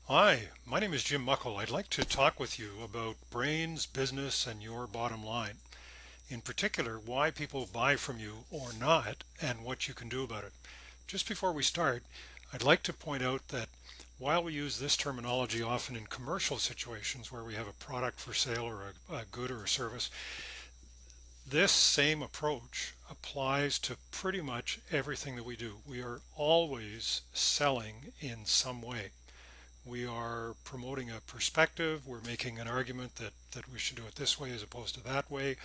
Hi, my name is Jim Muckle. I'd like to talk with you about brains, business, and your bottom line. In particular, why people buy from you or not, and what you can do about it. Just before we start, I'd like to point out that while we use this terminology often in commercial situations where we have a product for sale or a good or a service, this same approach applies to pretty much everything that we do. We are always selling in some way. We are promoting a perspective. We're making an argument that we should do it this way as opposed to that way.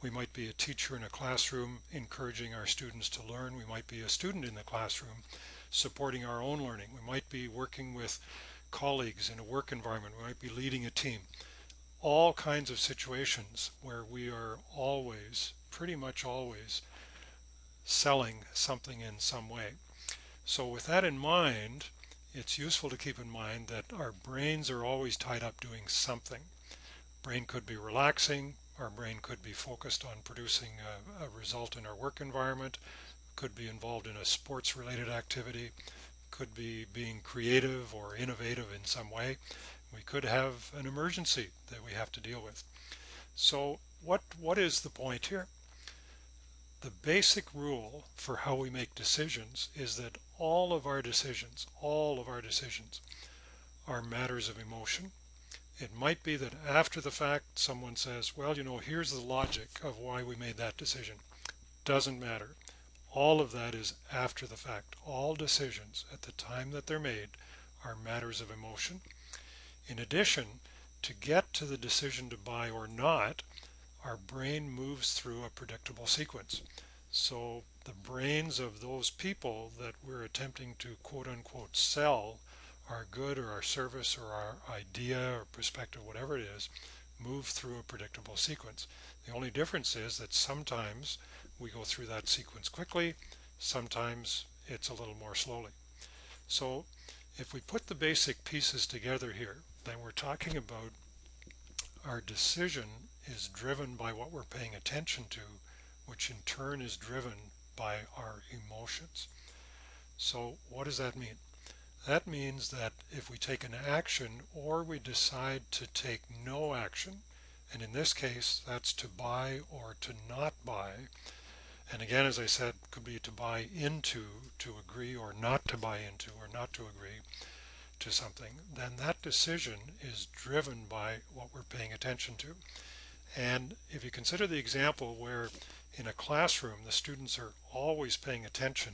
We might be a teacher in a classroom encouraging our students to learn. We might be a student in the classroom supporting our own learning. We might be working with colleagues in a work environment. We might be leading a team. All kinds of situations where we are always, pretty much always, selling something in some way. So with that in mind, it's useful to keep in mind that our brains are always tied up doing something. Brain could be relaxing, our brain could be focused on producing a result in our work environment, could be involved in a sports related activity, could be being creative or innovative in some way. We could have an emergency that we have to deal with. So what is the point here? The basic rule for how we make decisions is that all of our decisions are matters of emotion. It might be that after the fact someone says, well, here's the logic of why we made that decision. Doesn't matter. All of that is after the fact. All decisions at the time that they're made are matters of emotion. In addition, to get to the decision to buy or not, our brain moves through a predictable sequence. So the brains of those people that we're attempting to quote unquote sell our good or our service or our idea or perspective, whatever it is, move through a predictable sequence. The only difference is that sometimes we go through that sequence quickly, sometimes it's a little more slowly. So if we put the basic pieces together here, then we're talking about our decision is driven by what we're paying attention to, which in turn is driven by our emotions. So what does that mean? That means that if we take an action or we decide to take no action, and in this case that's to buy or to not buy, and again as I said, could be to buy into, to agree, or not to buy into, or not to agree to something, then that decision is driven by what we're paying attention to. And if you consider the example where in a classroom the students are always paying attention,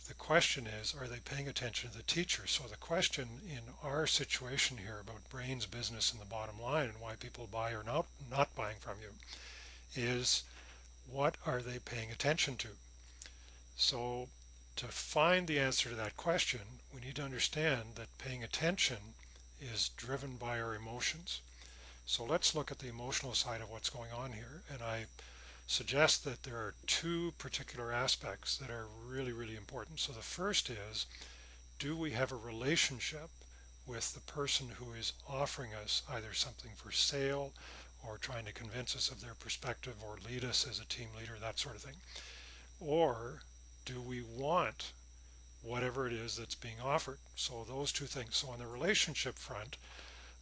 the question is, are they paying attention to the teacher? So the question in our situation here about brains, business, and the bottom line and why people buy or not buying from you is, what are they paying attention to? So to find the answer to that question, we need to understand that paying attention is driven by our emotions. So let's look at the emotional side of what's going on here. And I suggest that there are two particular aspects that are really, really important. So the first is, do we have a relationship with the person who is offering us either something for sale or trying to convince us of their perspective or lead us as a team leader, that sort of thing? Or do we want whatever it is that's being offered? So those two things. So on the relationship front,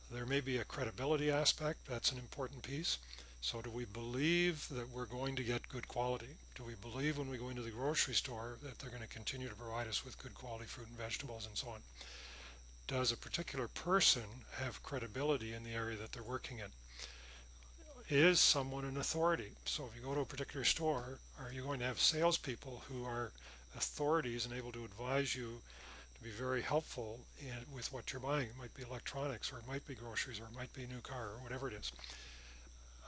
there may be a credibility aspect. That's an important piece. So do we believe that we're going to get good quality? Do we believe when we go into the grocery store that they're going to continue to provide us with good quality fruit and vegetables and so on? Does a particular person have credibility in the area that they're working in? Is someone an authority? So if you go to a particular store, are you going to have salespeople who are authorities and able to advise you to be very helpful with what you're buying? It might be electronics, or it might be groceries, or it might be a new car, or whatever it is.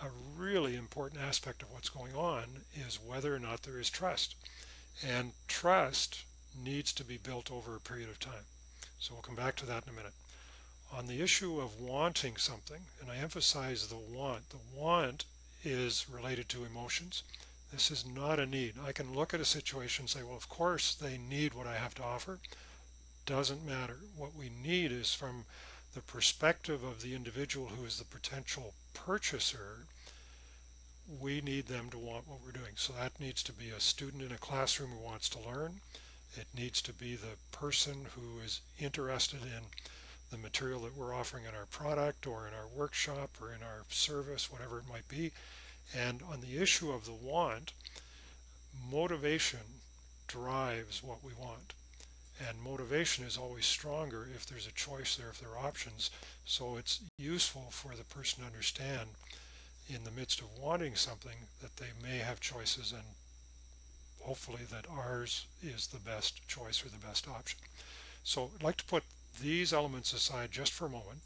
A really important aspect of what's going on is whether or not there is trust. And trust needs to be built over a period of time. So we'll come back to that in a minute. On the issue of wanting something, and I emphasize the want is related to emotions. This is not a need. I can look at a situation and say, well, of course they need what I have to offer. Doesn't matter. What we need is from the perspective of the individual who is the potential purchaser, we need them to want what we're doing. So that needs to be a student in a classroom who wants to learn. It needs to be the person who is interested in the material that we're offering in our product or in our workshop or in our service, whatever it might be. And on the issue of the want, motivation drives what we want. And motivation is always stronger if there's a choice there, if there are options. So it's useful for the person to understand in the midst of wanting something that they may have choices, and hopefully that ours is the best choice or the best option. So I'd like to put these elements aside just for a moment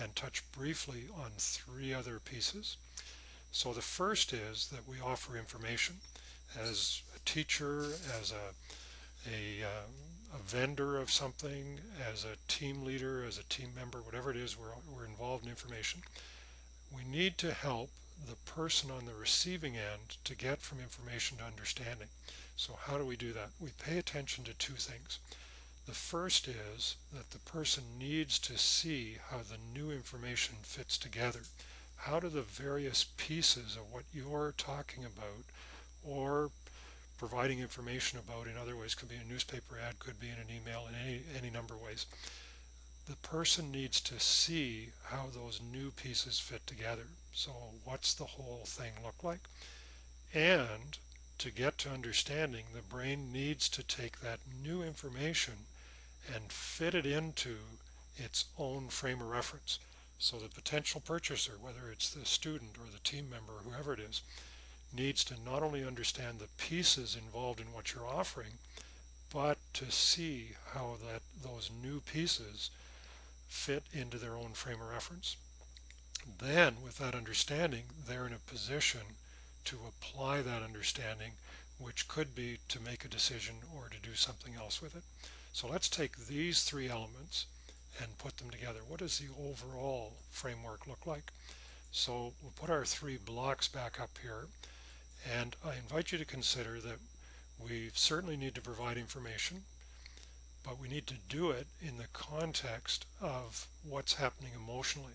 and touch briefly on three other pieces. So the first is that we offer information. As a teacher, as a vendor of something, as a team leader, as a team member, whatever it is, we're involved in information. We need to help the person on the receiving end to get from information to understanding. So how do we do that? We pay attention to two things. The first is that the person needs to see how the new information fits together. How do the various pieces of what you're talking about or providing information about, in other ways, could be a newspaper ad, could be in an email, in any number of ways. The person needs to see how those new pieces fit together. So what's the whole thing look like? And to get to understanding, the brain needs to take that new information and fit it into its own frame of reference. So the potential purchaser, whether it's the student or the team member or whoever it is, needs to not only understand the pieces involved in what you're offering, but to see how those new pieces fit into their own frame of reference. Then, with that understanding, they're in a position to apply that understanding, which could be to make a decision or to do something else with it. So let's take these three elements and put them together. What does the overall framework look like? So we'll put our three blocks back up here, and I invite you to consider that we certainly need to provide information, but we need to do it in the context of what's happening emotionally.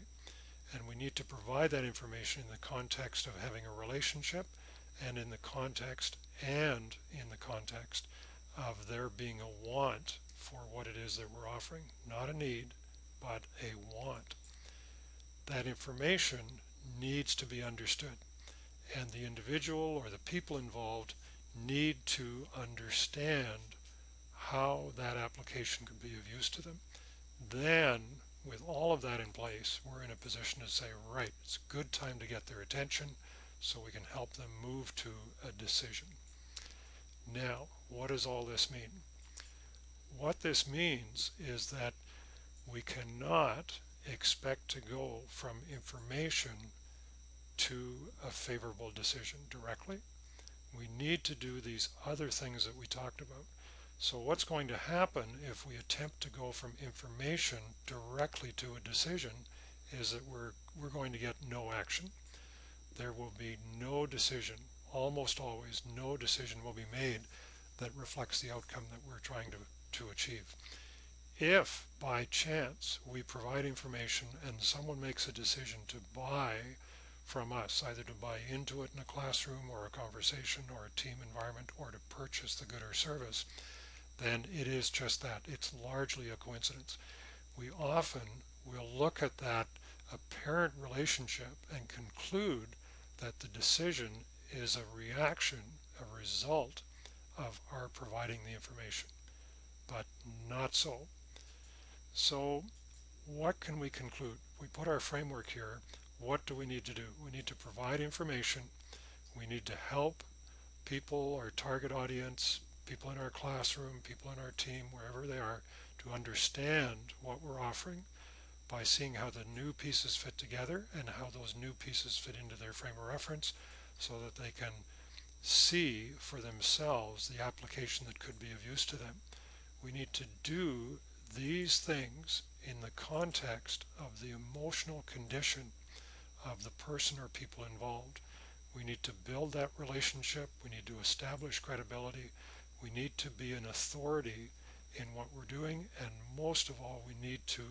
And we need to provide that information in the context of having a relationship, and in the context of there being a want for what it is that we're offering. Not a need, but a want. That information needs to be understood, and the individual or the people involved need to understand how that application could be of use to them. Then, with all of that in place, we're in a position to say, right, it's a good time to get their attention so we can help them move to a decision. Now, what does all this mean? What this means is that we cannot expect to go from information to a favorable decision directly. We need to do these other things that we talked about. So what's going to happen if we attempt to go from information directly to a decision is that we're going to get no action. There will be no decision. Almost always no decision will be made that reflects the outcome that we're trying to achieve. If by chance we provide information and someone makes a decision to buy from us, either to buy into it in a classroom or a conversation or a team environment or to purchase the good or service, then it is just that. It's largely a coincidence. We often will look at that apparent relationship and conclude that the decision is a reaction, a result of our providing the information, but not so. So what can we conclude? We put our framework here. What do we need to do? We need to provide information. We need to help people, our target audience, people in our classroom, people in our team, wherever they are, to understand what we're offering by seeing how the new pieces fit together and how those new pieces fit into their frame of reference so that they can see for themselves the application that could be of use to them. We need to do these things in the context of the emotional condition of the person or people involved. We need to build that relationship. We need to establish credibility. We need to be an authority in what we're doing. And most of all, we need to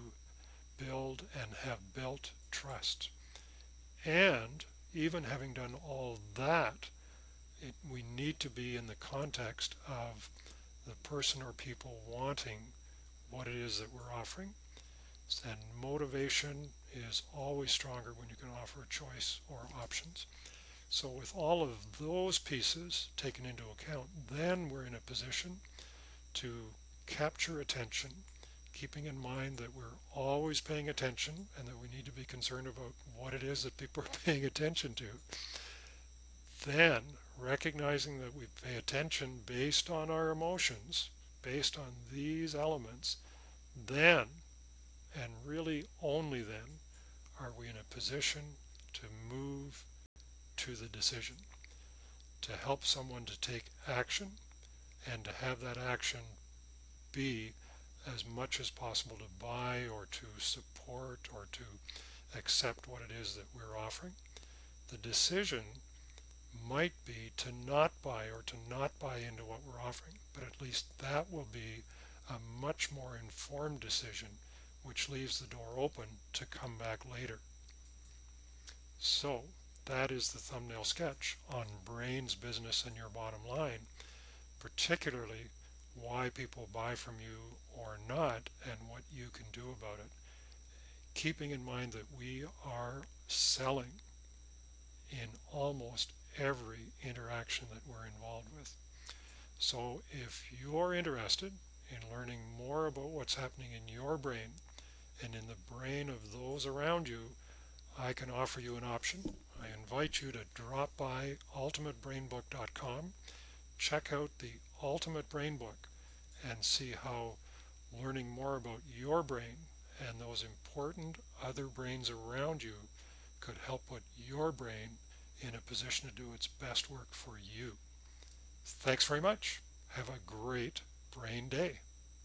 build and have built trust. And even having done all that, we need to be in the context of the person or people wanting what it is that we're offering. And motivation is always stronger when you can offer a choice or options. So with all of those pieces taken into account, then we're in a position to capture attention, keeping in mind that we're always paying attention and that we need to be concerned about what it is that people are paying attention to. Then recognizing that we pay attention based on our emotions, based on these elements, then, and really only then, are we in a position to move to the decision, to help someone to take action and to have that action be as much as possible to buy or to support or to accept what it is that we're offering. The decision might be to not buy or to not buy into what we're offering, but at least that will be a much more informed decision, which leaves the door open to come back later. So that is the thumbnail sketch on brains, business, and your bottom line, particularly why people buy from you or not and what you can do about it, keeping in mind that we are selling in almost every interaction that we're involved with. So if you're interested in learning more about what's happening in your brain and in the brain of those around you, I can offer you an option. I invite you to drop by ultimatebrainbook.com, check out the Ultimate Brain Book, and see how learning more about your brain and those important other brains around you could help put your brain in a position to do its best work for you. Thanks very much. Have a great brain day.